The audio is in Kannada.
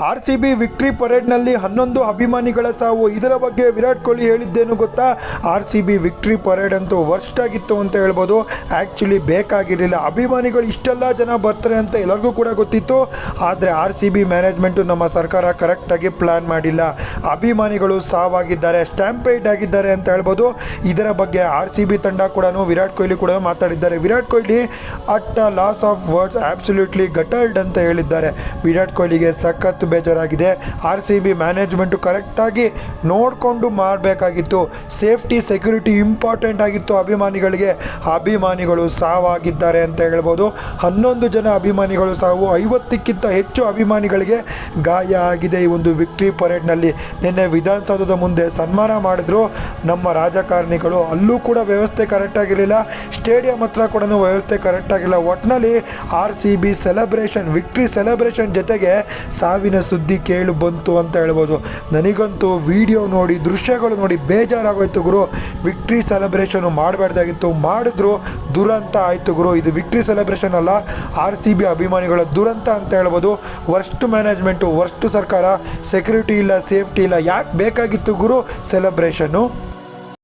RCB ವಿಕ್ಟ್ರಿ ಪರೇಡ್ನಲ್ಲಿ 11 ಅಭಿಮಾನಿಗಳ ಸಾವು. ಇದರ ಬಗ್ಗೆ ವಿರಾಟ್ ಕೊಹ್ಲಿ ಹೇಳಿದ್ದೇನು ಗೊತ್ತಾ? RCB ವಿಕ್ಟ್ರಿ ಪರೇಡ್ ಅಂತೂ ವರ್ಸ್ಟ್ ಆಗಿತ್ತು ಅಂತ ಹೇಳ್ಬೋದು. ಆ್ಯಕ್ಚುಲಿ ಬೇಕಾಗಿರಲಿಲ್ಲ. ಅಭಿಮಾನಿಗಳು ಇಷ್ಟೆಲ್ಲ ಜನ ಬರ್ತಾರೆ ಅಂತ ಎಲ್ಲರಿಗೂ ಕೂಡ ಗೊತ್ತಿತ್ತು. ಆದರೆ RCB ಮ್ಯಾನೇಜ್ಮೆಂಟು ನಮ್ಮ ಸರ್ಕಾರ ಕರೆಕ್ಟಾಗಿ ಪ್ಲ್ಯಾನ್ ಮಾಡಿಲ್ಲ. ಅಭಿಮಾನಿಗಳು ಸಾವಾಗಿದ್ದಾರೆ, ಸ್ಟ್ಯಾಂಪೇಡ್ ಆಗಿದ್ದಾರೆ ಅಂತ ಹೇಳ್ಬೋದು. ಇದರ ಬಗ್ಗೆ RCB ತಂಡ ಕೂಡ ವಿರಾಟ್ ಕೊಹ್ಲಿ ಕೂಡ ಮಾತಾಡಿದ್ದಾರೆ. Virat Kohli at a loss of words absolutely gutted ಅಂತ ಹೇಳಿದ್ದಾರೆ. ವಿರಾಟ್ ಕೊಹ್ಲಿಗೆ ಸಖತ್ ಬೇಜಾರಾಗಿದೆ. RCB ಮ್ಯಾನೇಜ್ಮೆಂಟು ಕರೆಕ್ಟಾಗಿ ನೋಡಿಕೊಂಡು ಮಾಡಬೇಕಾಗಿತ್ತು. ಸೇಫ್ಟಿ ಸೆಕ್ಯೂರಿಟಿ ಇಂಪಾರ್ಟೆಂಟ್ ಆಗಿತ್ತು ಅಭಿಮಾನಿಗಳಿಗೆ. ಅಭಿಮಾನಿಗಳು ಸಾವಾಗಿದ್ದಾರೆ ಅಂತ ಹೇಳ್ಬೋದು. 11 ಜನ ಅಭಿಮಾನಿಗಳು ಸಾವು, 50ಕ್ಕಿಂತ ಹೆಚ್ಚು ಅಭಿಮಾನಿಗಳಿಗೆ ಗಾಯ ಆಗಿದೆ ಈ ಒಂದು ವಿಕ್ಟ್ರಿ ಪರೇಡ್ನಲ್ಲಿ. ನಿನ್ನೆ ವಿಧಾನಸೌಧದ ಮುಂದೆ ಸನ್ಮಾನ ಮಾಡಿದ್ರು ನಮ್ಮ ರಾಜಕಾರಣಿಗಳು. ಅಲ್ಲೂ ಕೂಡ ವ್ಯವಸ್ಥೆ ಕರೆಕ್ಟಾಗಿರಲಿಲ್ಲ. ಸ್ಟೇಡಿಯಂ ಹತ್ರ ಕೂಡ ವ್ಯವಸ್ಥೆ ಕರೆಕ್ಟಾಗಿಲ್ಲ. ಒಟ್ಟಿನಲ್ಲಿ RCB ಸೆಲೆಬ್ರೇಷನ್, ವಿಕ್ಟ್ರಿ ಸೆಲೆಬ್ರೇಷನ್ ಜೊತೆಗೆ ಸಾವಿನ ಸುದ್ದಿ ಕೇಳಿ ಬಂತು ಅಂತ ಹೇಳ್ಬೋದು. ನನಗಂತೂ ವಿಡಿಯೋ ನೋಡಿ, ದೃಶ್ಯಗಳು ನೋಡಿ ಬೇಜಾರಾಗೋಯ್ತು ಗುರು. ವಿಕ್ಟ್ರಿ ಸೆಲೆಬ್ರೇಷನ್ ಮಾಡಬಾರ್ದಾಗಿತ್ತು, ಮಾಡಿದ್ರು ದುರಂತ ಆಯಿತು ಗುರು. ಇದು ವಿಕ್ಟ್ರಿ ಸೆಲೆಬ್ರೇಷನ್ ಅಲ್ಲ, RCB ಅಭಿಮಾನಿಗಳ ದುರಂತ ಅಂತ ಹೇಳ್ಬೋದು. ವರ್ಸ್ಟ್ ಮ್ಯಾನೇಜ್ಮೆಂಟು, ವರ್ಸ್ಟ್ ಸರ್ಕಾರ, ಸೆಕ್ಯೂರಿಟಿ ಇಲ್ಲ, ಸೇಫ್ಟಿ ಇಲ್ಲ. ಯಾಕೆ ಬೇಕಾಗಿತ್ತು ಗುರು ಸೆಲೆಬ್ರೇಷನ್ನು?